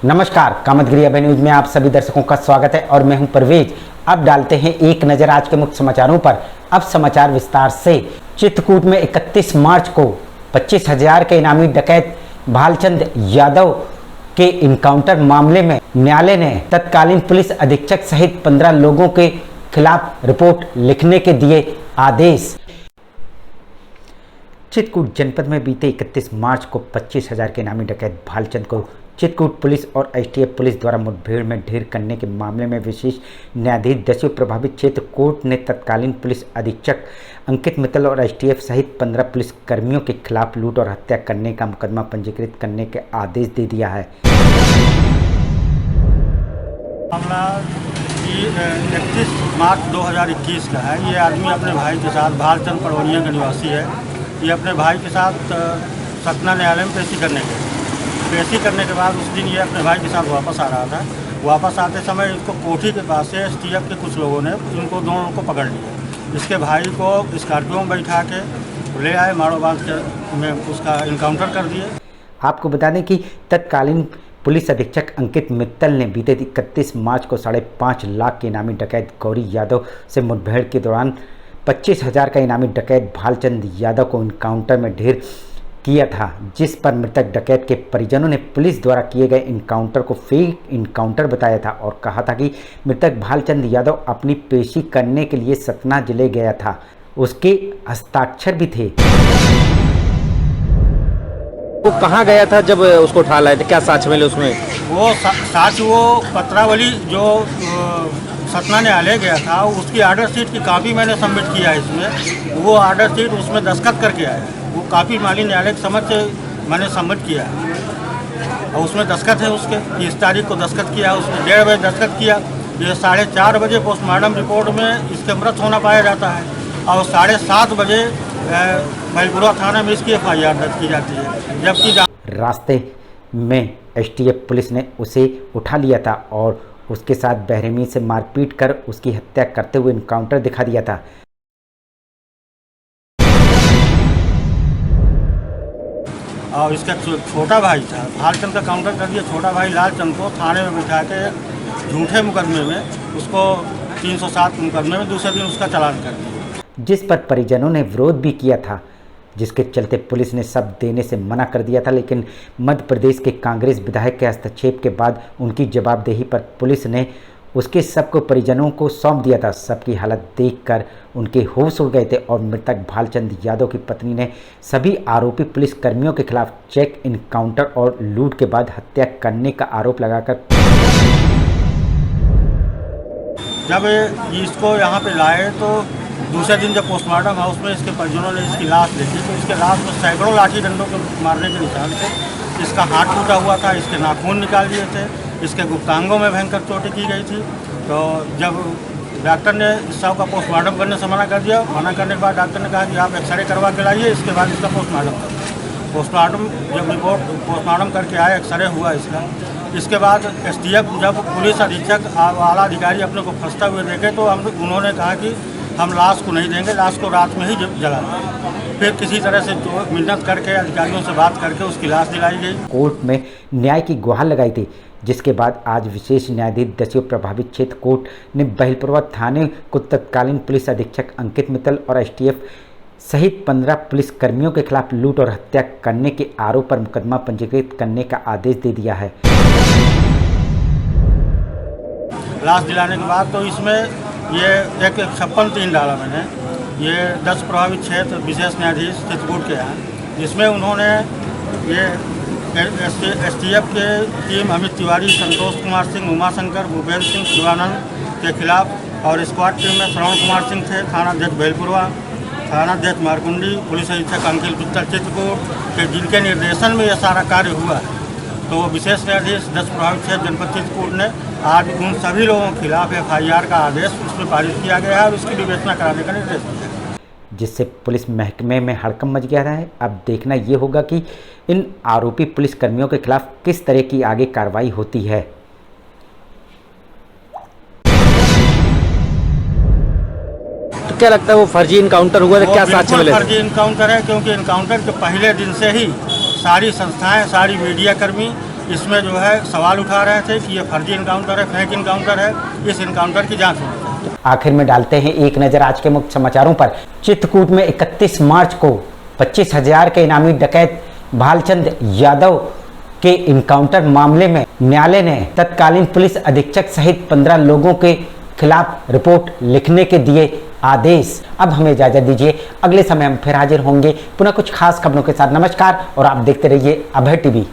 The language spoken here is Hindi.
नमस्कार, कामतगिरी अभय न्यूज में आप सभी दर्शकों का स्वागत है और मैं हूं परवेज। अब डालते हैं एक नजर आज के मुख्य समाचारों पर। अब समाचार विस्तार से। चित्रकूट में 31 मार्च को 25,000 के इनामी डकैत भालचंद यादव के इनकाउंटर मामले में न्यायालय ने तत्कालीन पुलिस अधीक्षक सहित 15 लोगों के खिलाफ रिपोर्ट लिखने के दिए आदेश। चित्रकूट जनपद में बीते 31 मार्च को 25,000 के इनामी डकैत भालचंद को चित्रकूट पुलिस और एसटीएफ पुलिस द्वारा मुठभेड़ में ढेर करने के मामले में विशेष न्यायाधीश दस्यु प्रभावित क्षेत्र कोर्ट ने तत्कालीन पुलिस अधीक्षक अंकित मित्तल और एसटीएफ सहित 15 पुलिस कर्मियों के खिलाफ लूट और हत्या करने का मुकदमा पंजीकृत करने के आदेश दे दिया है। मामला 31 मार्च 2021 का है। ये आदमी अपने भाई के साथ भालचंद पड़वनिया का निवासी है। ये अपने भाई के साथ सतना न्यायालय में पेशी करने गए। पेशी करने के बाद उस दिन ये अपने भाई के साथ वापस आ रहा था। वापस आते समय इसको कोठी के पास से एसटीएफ के कुछ लोगों ने इनको दोनों को पकड़ लिया। इसके भाई को स्कॉर्पियो में बैठा के ले आए, मारो बांध के में उसका इनकाउंटर कर दिए। आपको बता दें कि तत्कालीन पुलिस अधीक्षक अंकित मित्तल ने बीते 31 मार्च को 5.5 लाख के इनामी डकैत गौरी यादव से मुठभेड़ के दौरान 25,000 का इनामी डकैत भालचंद यादव को इनकाउंटर में ढेर किया था, जिस पर मृतक डकैत के परिजनों ने पुलिस द्वारा किए गए इनकाउंटर को फेक इनकाउंटर बताया था और कहा था कि मृतक भालचंद यादव अपनी पेशी करने के लिए सतना जिले गया था। उसके हस्ताक्षर भी थे। वो कहाँ गया था जब उसको उठा लाए थे? क्या साक्ष्य मिले उसमें? वो साक्ष्य वो पत्रावली जो सतना न्यायालय गया था, उसकी आर्डर शीट की कॉपी मैंने सबमिट किया है इसमें। वो आर्डर शीट उसमें दस्तखत करके आया है। वो काफ़ी माली न्यायालय के समझ से मैंने सबमिट किया है और उसमें दस्तखत है उसके। 30 तारीख को दस्तखत किया, उसने 1:30 बजे दस्तखत किया। ये 4:30 बजे पोस्टमार्टम रिपोर्ट में इसके मृत होना पाया जाता है और 7:30 बजे भैलपुरा थाना में इसकी FIR दर्ज की जाती है। जबकि रास्ते में एसटीएफ पुलिस ने उसे उठा लिया था और उसके साथ बेरहमी से मारपीट कर उसकी हत्या करते हुए इनकाउंटर दिखा दिया था। और इसका छोटा भाई था, भालचंद का काउंटर कर दिया। छोटा भाई लालचंद को थाने में बिठा के झूठे मुकदमे में उसको 307 मुकदमे में दूसरे दिन उसका चालान कर दिया, जिस पर परिजनों ने विरोध भी किया था, जिसके चलते पुलिस ने सब देने से मना कर दिया था। लेकिन मध्य प्रदेश के कांग्रेस विधायक के हस्तक्षेप के बाद उनकी जवाबदेही पर पुलिस ने उसके सब को परिजनों को सौंप दिया था। सबकी हालत देखकर उनके होश उड़ गए थे और मृतक भालचंद यादव की पत्नी ने सभी आरोपी पुलिस कर्मियों के खिलाफ चेक इनकाउंटर और लूट के बाद हत्या करने का आरोप लगाकर जब इसको यहाँ पे लाए तो दूसरे दिन जब पोस्टमार्टम हाउस में इसके परिजनों ने इसकी लाश देखी तो इसके लाश में सैकड़ों लाठी डंडों के मारने के निशान थे। इसका हाथ टूटा हुआ था, इसके नाखून निकाल दिए थे, इसके गुप्तांगों में भयंकर चोटें की गई थी। तो जब डॉक्टर ने इस शव का पोस्टमार्टम करने से मना कर दिया, मना करने के बाद डॉक्टर ने कहा कि आप एक्सरे करवा के लाइए, इसके बाद इसका पोस्टमार्टम करें। पोस्टमार्टम जब रिपोर्ट पोस्टमार्टम करके आया, एक्सरे हुआ इसका। इसके बाद एसटीएफ जब पुलिस अधीक्षक आला अधिकारी अपने को फंसता हुए देखे तो उन्होंने कहा कि हम लाश को नहीं देंगे, लाश को रात में ही जला देंगे। फिर किसी तरह से मिन्नत करके अधिकारियों से बात करके उसकी लाश दिलाई गई। कोर्ट में न्याय की गुहार लगाई थी, जिसके बाद आज विशेष न्यायाधीश दस्यु प्रभावित क्षेत्र कोर्ट ने बहलपुरवा थाने को तत्कालीन पुलिस अधीक्षक अंकित मित्तल और एसटीएफ सहित 15 पुलिस कर्मियों के खिलाफ लूट और हत्या करने के आरोप पर मुकदमा पंजीकृत करने का आदेश दे दिया है। लाश दिलाने के बाद तो इसमें ये 156(3) डाला मैंने। ये 10 प्रभावित क्षेत्र विशेष न्यायाधीश चित्रकूट के हैं, जिसमें उन्होंने ये एसटीएफ के टीम अमित तिवारी, संतोष कुमार सिंह, उमाशंकर, भूपेंद्र सिंह, शिवानंद के खिलाफ और स्क्वाड टीम में श्रवण कुमार सिंह थे, थानाध्यक्ष भैलपुरवा, थानाध्यक्ष मारकुंडी, पुलिस अधीक्षक अंकित मित्तल चित्रकूट के, जिनके निर्देशन में यह सारा कार्य हुआ है। तो विशेष न्यायाधीश 10 प्रभावित क्षेत्र जनपद चित्रकूट ने आज उन सभी लोगों के खिलाफ FIR का आदेश उसमें पारित किया गया है और उसकी विवेचना कराने का निर्देश दिया है, जिससे पुलिस महकमे में हड़कंप मच गया है। अब देखना ये होगा कि इन आरोपी पुलिस कर्मियों के खिलाफ किस तरह की आगे कार्रवाई होती है। तो क्या लगता है वो फर्जी इनकाउंटर हुआ था? क्या साक्ष्य मिले? फर्जी इनकाउंटर है, क्योंकि इनकाउंटर के पहले दिन से ही सारी संस्थाएं, सारी मीडिया कर्मी इसमें जो है सवाल उठा रहे थे कि ये फर्जी इनकाउंटर है, फेक इनकाउंटर है। इस इनकाउंटर की जांच होनी चाहिए। आखिर में डालते हैं एक नज़र आज के मुख्य समाचारों पर। चित्रकूट में 31 मार्च को 25,000 के इनामी डकैत भालचंद यादव के इनकाउंटर मामले में न्यायालय ने तत्कालीन पुलिस अधीक्षक सहित 15 लोगों के खिलाफ रिपोर्ट लिखने के दिए आदेश। अब हमें इजाजत दीजिए, अगले समय हम फिर हाजिर होंगे पुनः कुछ खास खबरों के साथ। नमस्कार और आप देखते रहिए अभय टीवी।